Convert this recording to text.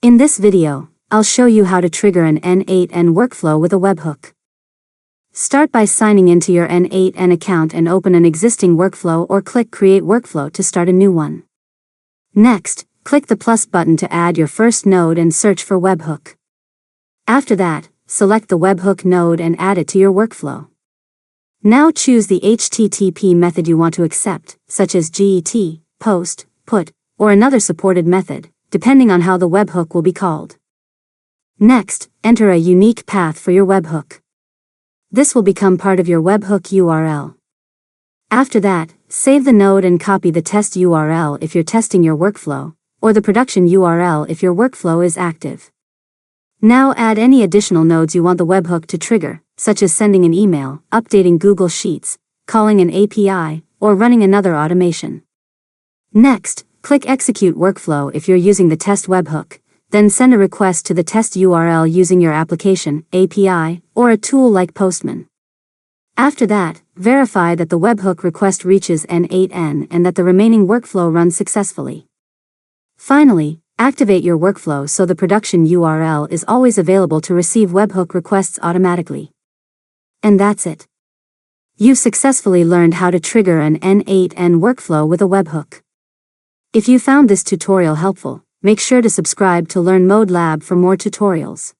In this video, I'll show you how to trigger an N8N workflow with a webhook. Start by signing into your N8N account and open an existing workflow or click Create Workflow to start a new one. Next, click the plus button to add your first node and search for Webhook. After that, select the Webhook node and add it to your workflow. Now choose the HTTP method you want to accept, such as GET, POST, PUT, or another supported method, depending on how the webhook will be called. Next, enter a unique path for your webhook. This will become part of your webhook URL. After that, save the node and copy the test URL if you're testing your workflow, or the production URL if your workflow is active. Now add any additional nodes you want the webhook to trigger, such as sending an email, updating Google Sheets, calling an API, or running another automation. Next, click Execute Workflow if you're using the test webhook, then send a request to the test URL using your application, API, or a tool like Postman. After that, verify that the webhook request reaches N8N and that the remaining workflow runs successfully. Finally, activate your workflow so the production URL is always available to receive webhook requests automatically. And that's it. You've successfully learned how to trigger an N8N workflow with a webhook. If you found this tutorial helpful, make sure to subscribe to Learn Mode Lab for more tutorials.